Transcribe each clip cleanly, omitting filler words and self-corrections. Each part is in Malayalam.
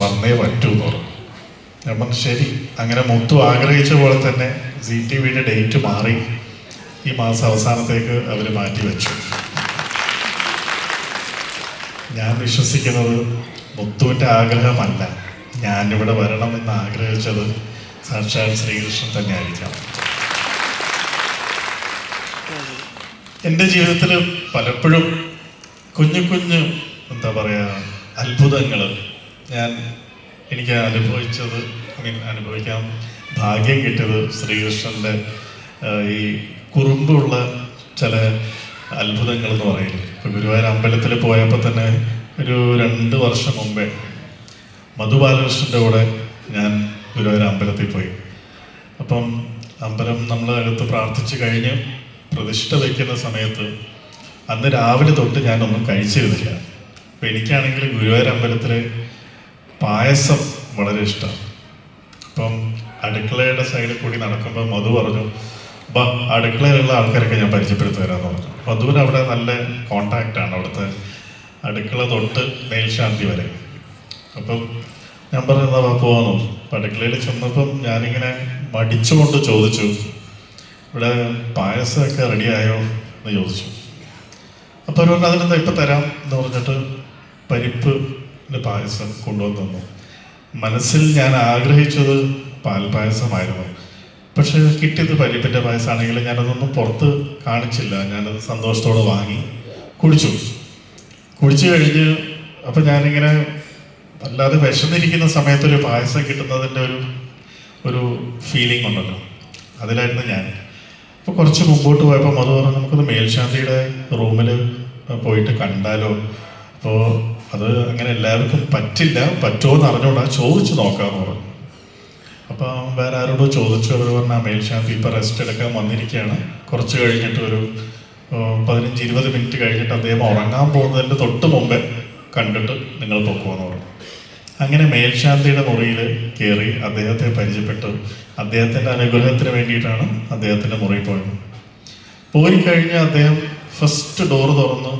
വന്നേ പറ്റൂ എന്ന് പറഞ്ഞു. അപ്പം ശരി, അങ്ങനെ മുത്തു ആഗ്രഹിച്ച പോലെ തന്നെ ZTVയുടെ ഡേറ്റ് മാറി ഈ മാസം അവസാനത്തേക്ക് അവർ മാറ്റി വെച്ചു. ഞാൻ വിശ്വസിക്കുന്നത് മുത്തുവിൻ്റെ ആഗ്രഹമല്ല, ഞാനിവിടെ വരണമെന്ന് ആഗ്രഹിച്ചത് സാക്ഷാൽ ശ്രീകൃഷ്ണൻ തന്നെ ആയിരിക്കാം. എൻ്റെ ജീവിതത്തിൽ പലപ്പോഴും കുഞ്ഞു കുഞ്ഞു എന്താ പറയുക അത്ഭുതങ്ങൾ എനിക്ക് അനുഭവിക്കാൻ ഭാഗ്യം കിട്ടിയത് ശ്രീകൃഷ്ണൻ്റെ ഈ കുറുമ്പുള്ള ചില അത്ഭുതങ്ങൾ എന്ന് പറയുന്നത്. ഇപ്പോൾ ഗുരുവായൂർ അമ്പലത്തിൽ പോയപ്പോൾ തന്നെ ഒരു 2 വർഷം മുമ്പേ മധു ബാലകൃഷ്ണൻ്റെ കൂടെ ഞാൻ ഗുരുവായൂർ അമ്പലത്തിൽ പോയി. അപ്പം അമ്പലം നമ്മളകത്ത് പ്രാർത്ഥിച്ച് കഴിഞ്ഞ് പ്രതിഷ്ഠ വയ്ക്കുന്ന സമയത്ത് അന്ന് രാവിലെ തൊട്ട് ഞാനൊന്നും കഴിച്ചിരുന്നില്ല. അപ്പം എനിക്കാണെങ്കിൽ ഗുരുവായൂർ അമ്പലത്തിലെ പായസം വളരെ ഇഷ്ടമാണ്. അപ്പം അടുക്കളയുടെ സൈഡിൽ കൂടി നടക്കുമ്പോൾ മധു പറഞ്ഞു, അടുക്കളയിലുള്ള ആൾക്കാരൊക്കെ ഞാൻ പരിചയപ്പെടുത്തി തരാമെന്ന് പറഞ്ഞു. മധുവിന് അവിടെ നല്ല കോണ്ടാക്റ്റാണ്, അവിടുത്തെ അടുക്കള തൊട്ട് മേൽശാന്തി വരെ. അപ്പം ഞാൻ പറഞ്ഞാൽ പോകാമെന്നു. അപ്പം അടുക്കളയിൽ ചെന്നപ്പം ഞാനിങ്ങനെ മടിച്ചുകൊണ്ട് ചോദിച്ചു, ഇവിടെ പായസമൊക്കെ റെഡിയായോ എന്ന് ചോദിച്ചു. അപ്പോൾ അവർ പറഞ്ഞു അതിനെന്താ ഇപ്പം തരാം എന്ന് പറഞ്ഞിട്ട് പരിപ്പിൻ്റെ പായസം കൊണ്ടുവന്നു തന്നു. മനസ്സിൽ ഞാൻ ആഗ്രഹിച്ചത് പാൽപ്പായസമായിരുന്നു. പക്ഷേ കിട്ടിയത് പരിപ്പിൻ്റെ പായസമാണെങ്കിൽ ഞാനതൊന്നും പുറത്ത് കാണിച്ചില്ല. ഞാനത് സന്തോഷത്തോടെ വാങ്ങി കുടിച്ചു കഴിഞ്ഞ് അപ്പം ഞാനിങ്ങനെ വല്ലാതെ വിശന്നിരിക്കുന്ന സമയത്തൊരു പായസം കിട്ടുന്നതിൻ്റെ ഒരു ഫീലിംഗ് ഉണ്ടല്ലോ, അതിലായിരുന്നു ഞാൻ. അപ്പോൾ കുറച്ച് മുമ്പോട്ട് പോയപ്പോൾ മധു പറഞ്ഞു, നമുക്കൊന്ന് മേൽശാന്തിയുടെ റൂമിൽ പോയിട്ട് കണ്ടാലോ. അപ്പോൾ അത് അങ്ങനെ എല്ലാവർക്കും പറ്റുമോ എന്ന് അറിഞ്ഞുകൊണ്ടാ ചോദിച്ചു നോക്കാമെന്ന് പറഞ്ഞു. അപ്പോൾ വേറെ ആരോടോ ചോദിച്ചു. അവർ പറഞ്ഞാൽ മേൽശാന്തി ഇപ്പോൾ റെസ്റ്റ് എടുക്കാൻ വന്നിരിക്കുകയാണ്, കുറച്ച് കഴിഞ്ഞിട്ട് ഒരു 15-20 മിനിറ്റ് കഴിഞ്ഞിട്ട് അദ്ദേഹം ഉറങ്ങാൻ പോകുന്നതിൻ്റെ തൊട്ട് മുമ്പേ കണ്ടിട്ട് നിങ്ങൾ പൊക്കുമെന്ന് പറഞ്ഞു. അങ്ങനെ മേൽശാന്തിയുടെ മുറിയിൽ കയറി അദ്ദേഹത്തെ പരിചയപ്പെട്ടു. അദ്ദേഹത്തിൻ്റെ അനുഗ്രഹത്തിന് വേണ്ടിയിട്ടാണ് അദ്ദേഹത്തിൻ്റെ മുറിയിൽ പോയി കഴിഞ്ഞ് അദ്ദേഹം ഫസ്റ്റ് ഡോറ് തുറന്നു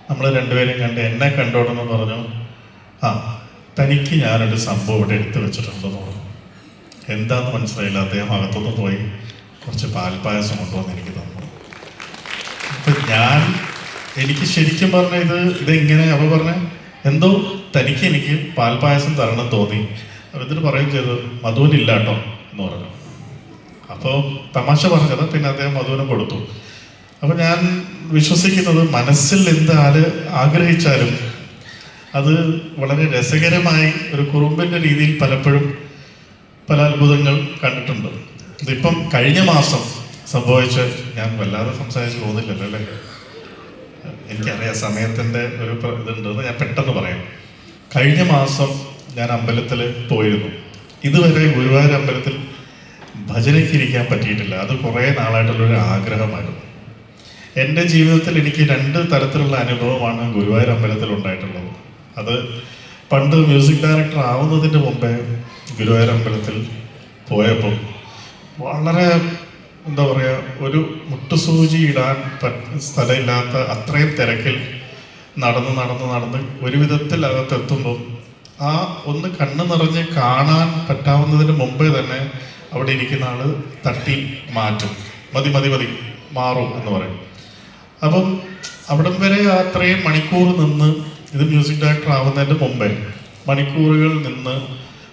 നമ്മൾ രണ്ടുപേരും കണ്ട് എന്നെ കണ്ടോടെന്ന് പറഞ്ഞു, തനിക്ക് ഞാനൊരു സംഭവം ഇവിടെ എടുത്തു വെച്ചിട്ടുണ്ടെന്ന് പറഞ്ഞു. എന്താന്ന് മനസ്സിലായില്ല. അദ്ദേഹം അകത്തുനിന്ന് പോയി കുറച്ച് പാൽപ്പായസം കൊണ്ടുവന്ന് എനിക്ക് തന്നു. അപ്പം എനിക്ക് ശരിക്കും പറഞ്ഞ ഇതെങ്ങനെ അവ പറഞ്ഞ എന്തോ എനിക്ക് പാൽപ്പായസം തരണം തോന്നി. എന്നിട്ട് പറയും ചെയ്തു, മധുവിനില്ല കേട്ടോ എന്ന് പറഞ്ഞു. അപ്പോൾ തമാശ പറഞ്ഞത്. പിന്നെ അദ്ദേഹം മധുവിനും കൊടുത്തു. അപ്പം ഞാൻ വിശ്വസിക്കുന്നത് മനസ്സിൽ ആഗ്രഹിച്ചാലും അത് വളരെ രസകരമായി ഒരു കുറുമ്പിൻ്റെ രീതിയിൽ പലപ്പോഴും പല അത്ഭുതങ്ങൾ കണ്ടിട്ടുണ്ട്. ഇതിപ്പം കഴിഞ്ഞ മാസം സംഭവിച്ച് ഞാൻ വല്ലാതെ സംസാരിച്ച് പോകുന്നില്ലല്ലോ അല്ലേ, എനിക്കറിയാം സമയത്തിൻ്റെ ഒരു ഇതുണ്ടെന്ന് ഞാൻ പെട്ടെന്ന് പറയാം. കഴിഞ്ഞ മാസം ഞാൻ അമ്പലത്തിൽ പോയിരുന്നു. ഇതുവരെ ഗുരുവായൂർ അമ്പലത്തിൽ ഭജനയ്ക്ക് ഇരിക്കാൻ പറ്റിയിട്ടില്ല. അത് കുറേ നാളായിട്ടുള്ളൊരു ആഗ്രഹമായിരുന്നു. എൻ്റെ ജീവിതത്തിൽ എനിക്ക് 2 തരത്തിലുള്ള അനുഭവമാണ് ഗുരുവായൂർ അമ്പലത്തിൽ ഉണ്ടായിട്ടുള്ളത്. അത് പണ്ട് മ്യൂസിക് ഡയറക്ടർ ആവുന്നതിന് മുമ്പേ ഗുരുവായൂർ അമ്പലത്തിൽ പോയപ്പോൾ വളരെ എന്താ പറയുക, ഒരു മുട്ടുസൂചി ഇടാൻ സ്ഥലമില്ലാത്ത അത്രയും തിരക്കിൽ നടന്ന് ഒരു വിധത്തിൽ അകത്തെത്തുമ്പോൾ ഒന്ന് കണ്ണ് നിറഞ്ഞ് കാണാൻ പറ്റാവുന്നതിന് മുമ്പേ തന്നെ അവിടെ ഇരിക്കുന്ന ആള് തട്ടി മാറ്റും. മതി മാറും എന്ന് പറയും. അപ്പം അവിടം വരെ അത്രയും മണിക്കൂർ നിന്ന്, ഇത് മ്യൂസിക് ഡയറക്ടർ ആവുന്നതിൻ്റെ മുമ്പേ മണിക്കൂറുകൾ നിന്ന്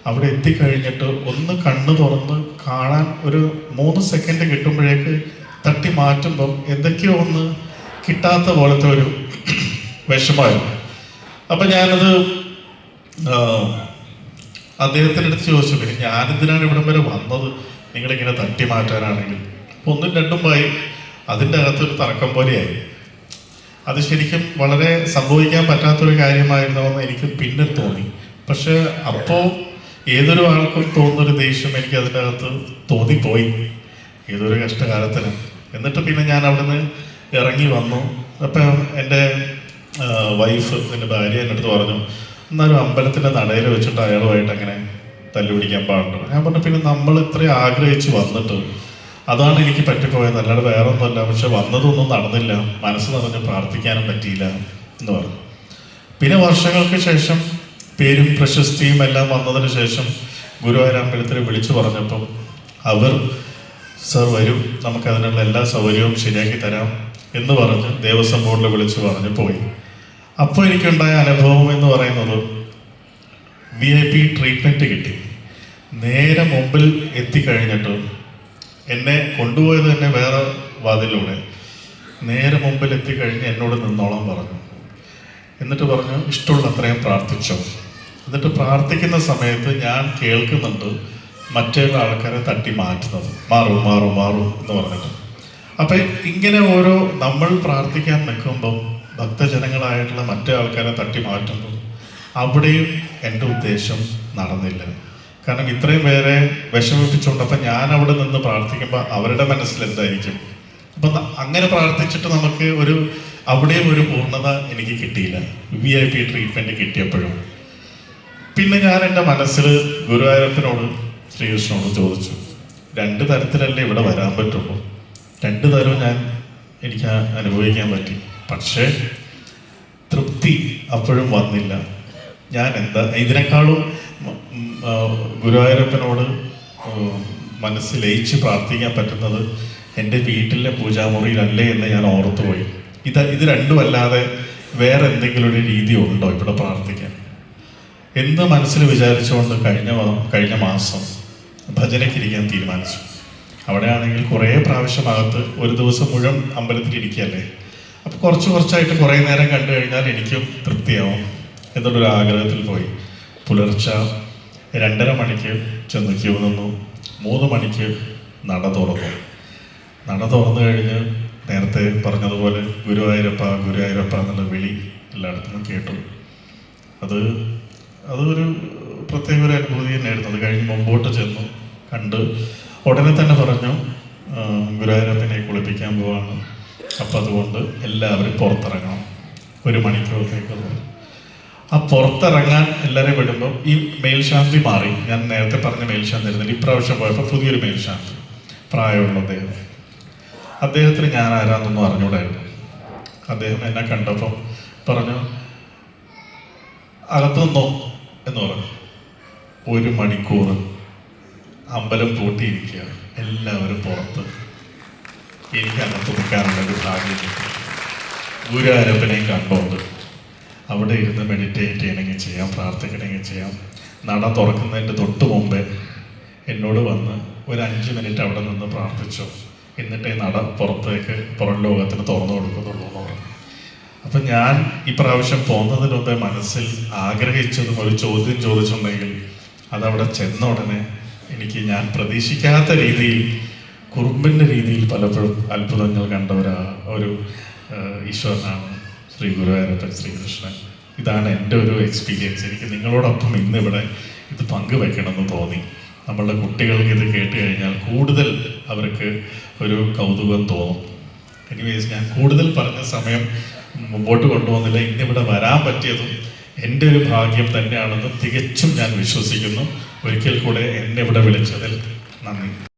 അവിടെ എത്തിക്കഴിഞ്ഞിട്ട് ഒന്ന് കണ്ണ് തുറന്ന് കാണാൻ ഒരു 3 സെക്കൻഡ് കിട്ടുമ്പോഴേക്ക് തട്ടി മാറ്റുമ്പം എന്തൊക്കെയോ ഒന്ന് കിട്ടാത്ത പോലത്തെ ഒരു വിഷമമായിരുന്നു. അപ്പം ഞാനത് അദ്ദേഹത്തിൻ്റെ അടുത്ത് ചോദിച്ചു, പിന്നെ ഞാനെന്തിനാണ് ഇവിടം വരെ വന്നത്, നിങ്ങളിങ്ങനെ തട്ടി മാറ്റാനാണെങ്കിൽ. 1ഉം 2ഉമായി അതിൻ്റെ അകത്തൊരു തർക്കം പോലെയായി. അത് ശരിക്കും വളരെ സംഭവിക്കാൻ പറ്റാത്തൊരു കാര്യമായിരുന്നുവെന്ന് എനിക്ക് പിന്നെ തോന്നി. പക്ഷെ അപ്പോൾ ഏതൊരു ആൾക്കും തോന്നുന്നൊരു ദേഷ്യം എനിക്ക് അതിൻ്റെ അകത്ത് തോന്നിപ്പോയി, ഏതൊരു കഷ്ടകാലത്തിന്. എന്നിട്ട് പിന്നെ ഞാൻ അവിടുന്ന് ഇറങ്ങി വന്നു. അപ്പം എൻ്റെ വൈഫ്, എൻ്റെ ഭാര്യ എൻ്റെ അടുത്ത് പറഞ്ഞു, എന്നാലും അമ്പലത്തിൻ്റെ നടയിൽ വെച്ചിട്ട് അയാളുമായിട്ട് അങ്ങനെ തല്ലുപിടിക്കാൻ പാടുണ്ടോ. ഞാൻ പറഞ്ഞു, പിന്നെ നമ്മൾ ഇത്രയും ആഗ്രഹിച്ച് വന്നിട്ട് അതാണ് എനിക്ക് പറ്റിപ്പോയത്, അല്ലാതെ വേറെ ഒന്നുമല്ല. പക്ഷെ വന്നതൊന്നും നടന്നില്ല, മനസ്സ് നിറഞ്ഞ് പ്രാർത്ഥിക്കാനും പറ്റിയില്ല എന്ന് പറഞ്ഞു. പിന്നെ വർഷങ്ങൾക്ക് ശേഷം പേരും പ്രശസ്തിയും എല്ലാം വന്നതിന് ശേഷം ഗുരുവായൂർ അമ്പലത്തിൽ വിളിച്ചു പറഞ്ഞപ്പം അവർ സർ വരൂ, നമുക്കതിനുള്ള എല്ലാ സൗകര്യവും ശരിയാക്കി തരാം എന്ന് പറഞ്ഞ് ദേവസ്വം ബോർഡിൽ വിളിച്ച് പറഞ്ഞ് പോയി. അപ്പോൾ എനിക്കുണ്ടായ അനുഭവം എന്ന് പറയുന്നത് VIP ട്രീറ്റ്മെൻറ്റ് കിട്ടി. നേരെ മുമ്പിൽ എത്തിക്കഴിഞ്ഞിട്ട് എന്നെ കൊണ്ടുപോയത് തന്നെ വേറെ വാതിലൂടെ നേരെ മുമ്പിൽ എത്തിക്കഴിഞ്ഞ് എന്നോട് നിന്നോളം പറഞ്ഞു. എന്നിട്ട് പറഞ്ഞു ഇഷ്ടമുള്ള അത്രയും പ്രാർത്ഥിച്ചോ. എന്നിട്ട് പ്രാർത്ഥിക്കുന്ന സമയത്ത് ഞാൻ കേൾക്കുന്നുണ്ട് മറ്റേ ആൾക്കാരെ തട്ടി മാറ്റുന്നത്, മാറും മാറും മാറും എന്ന് പറഞ്ഞിട്ട്. അപ്പം ഇങ്ങനെ ഓരോ നമ്മൾ പ്രാർത്ഥിക്കാൻ നിൽക്കുമ്പം ഭക്തജനങ്ങളായിട്ടുള്ള മറ്റേ ആൾക്കാരെ തട്ടി മാറ്റുമ്പോൾ അവിടെയും എൻ്റെ ഉദ്ദേശം നടന്നില്ല. കാരണം ഇത്രയും പേരെ വിഷമിപ്പിച്ചുകൊണ്ട് അപ്പം ഞാൻ അവിടെ നിന്ന് പ്രാർത്ഥിക്കുമ്പോൾ അവരുടെ മനസ്സിൽ എന്തായിരിക്കും. അപ്പം അങ്ങനെ പ്രാർത്ഥിച്ചിട്ട് നമുക്ക് അവിടെയും ഒരു പൂർണ്ണത എനിക്ക് കിട്ടിയില്ല. VIP ട്രീറ്റ്മെൻറ്റ് കിട്ടിയപ്പോഴും പിന്നെ ഞാൻ എൻ്റെ മനസ്സിൽ ഗുരുവായൂരപ്പനോട് ശ്രീകൃഷ്ണനോട് ചോദിച്ചു, 2 തരത്തിലല്ലേ ഇവിടെ വരാൻ പറ്റുള്ളൂ, 2 തരവും എനിക്ക് അനുഭവിക്കാൻ പറ്റി. പക്ഷേ തൃപ്തി അപ്പോഴും വന്നില്ല. ഞാൻ എന്താ ഇതിനേക്കാളും ഗുരുവായൂരപ്പനോട് മനസ്സിൽ ലയിച്ച് പ്രാർത്ഥിക്കാൻ പറ്റുന്നത് എൻ്റെ വീട്ടിലെ പൂജാമുറിയിലല്ലേ എന്ന് ഞാൻ ഓർത്തുപോയി. ഇത് രണ്ടുമല്ലാതെ വേറെ എന്തെങ്കിലും ഒരു രീതി ഉണ്ടോ ഇവിടെ പ്രാർത്ഥിക്കാൻ എന്ന് മനസ്സിൽ വിചാരിച്ചുകൊണ്ട് കഴിഞ്ഞ മാസം ഭജനയ്ക്കിരിക്കാൻ തീരുമാനിച്ചു. അവിടെയാണെങ്കിൽ കുറേ പ്രാവശ്യമകത്ത് ഒരു ദിവസം മുഴുവൻ അമ്പലത്തിൽ ഇരിക്കുകയല്ലേ, അപ്പോൾ കുറച്ചായിട്ട് കുറേ നേരം കണ്ടു കഴിഞ്ഞാൽ എനിക്കും തൃപ്തിയാവും എന്നുള്ളൊരു ആഗ്രഹത്തിൽ പോയി. പുലർച്ചെ 2:30 മണിക്ക് ചെന്ന് ക്യൂ നിന്നു. 3 മണിക്ക് നട തുറന്നു കഴിഞ്ഞ് നേരത്തെ പറഞ്ഞതുപോലെ ഗുരുവായൂരപ്പ ഗുരുവായൂരപ്പ എന്നുള്ള വിളി എല്ലായിടത്തും കേട്ടു. അതൊരു പ്രത്യേക ഒരു അനുഭൂതി തന്നെയായിരുന്നു. അത് കഴിഞ്ഞ് മുമ്പോട്ട് ചെന്നു കണ്ട് ഉടനെ തന്നെ പറഞ്ഞു ഗുരുവായൂരപ്പനെ കുളിപ്പിക്കാൻ പോവാണ്, അപ്പം അതുകൊണ്ട് എല്ലാവരും പുറത്തിറങ്ങണം 1 മണിക്കൂറത്തേക്ക്. ആ പുറത്തിറങ്ങാൻ എല്ലാവരെയും വിടുമ്പോൾ ഈ മേൽശാന്തി മാറി. ഞാൻ നേരത്തെ പറഞ്ഞ മേൽശാന്തി ആയിരുന്നില്ല, ഇപ്രാവശ്യം പോയപ്പോൾ പുതിയൊരു മേൽശാന്തി, പ്രായമുള്ള അദ്ദേഹത്തിന് ഞാൻ ആരാന്നൊന്നും അറിഞ്ഞൂടായിരുന്നു. അദ്ദേഹം എന്നെ കണ്ടപ്പം പറഞ്ഞു അകത്തു നിന്നോ എന്ന് പറഞ്ഞു. 1 മണിക്കൂർ അമ്പലം പൂട്ടിയിരിക്കുക, എല്ലാവരും പുറത്ത്. എനിക്ക് അകത്ത് നിൽക്കാനുള്ളൊരു ഭാഗ്യം കിട്ടി. ഗുരുവായൂരപ്പനെയും കണ്ടുകൊണ്ട് അവിടെ ഇരുന്ന് മെഡിറ്റേറ്റ് ചെയ്യണമെങ്കിൽ ചെയ്യാം, പ്രാർത്ഥിക്കണമെങ്കിൽ ചെയ്യാം. നട തുറക്കുന്നതിൻ്റെ തൊട്ട് മുമ്പേ എന്നോട് വന്ന് ഒരു 5 മിനിറ്റ് അവിടെ നിന്ന് പ്രാർത്ഥിച്ചു, എന്നിട്ടേ നട പുറം ലോകത്തിന് തുറന്നു കൊടുക്കുന്നുള്ളൂ എന്ന് പറഞ്ഞു. അപ്പം ഞാൻ ഈ പ്രാവശ്യം പോകുന്നതിന് മുമ്പേ മനസ്സിൽ ആഗ്രഹിച്ചതും ഒരു ചോദ്യം ചോദിച്ചിട്ടുണ്ടെങ്കിൽ അതവിടെ ചെന്ന ഉടനെ ഞാൻ പ്രതീക്ഷിക്കാത്ത രീതിയിൽ കുറുമ്പിൻ്റെ രീതിയിൽ പലപ്പോഴും അത്ഭുതങ്ങൾ കണ്ട ഒരു ഈശ്വരനാണ് ശ്രീ ഗുരുവായൂരപ്പൻ ശ്രീകൃഷ്ണൻ. ഇതാണ് എൻ്റെ ഒരു എക്സ്പീരിയൻസ്. എനിക്ക് നിങ്ങളോടൊപ്പം ഇന്നിവിടെ ഇത് പങ്കുവെക്കണമെന്ന് തോന്നി. നമ്മളുടെ കുട്ടികൾക്ക് ഇത് കേട്ട് കഴിഞ്ഞാൽ കൂടുതൽ അവർക്ക് ഒരു കൗതുകം തോന്നും. എനിവേസ്, ഞാൻ കൂടുതൽ പറഞ്ഞ സമയം മുമ്പോട്ട് കൊണ്ടുപോകുന്നില്ല. ഇന്നിവിടെ വരാൻ പറ്റിയതും എൻ്റെ ഒരു ഭാഗ്യം തന്നെയാണെന്ന് തികച്ചും ഞാൻ വിശ്വസിക്കുന്നു. ഒരിക്കൽ കൂടെ എന്നെ ഇവിടെ വിളിച്ചതിൽ നന്ദി.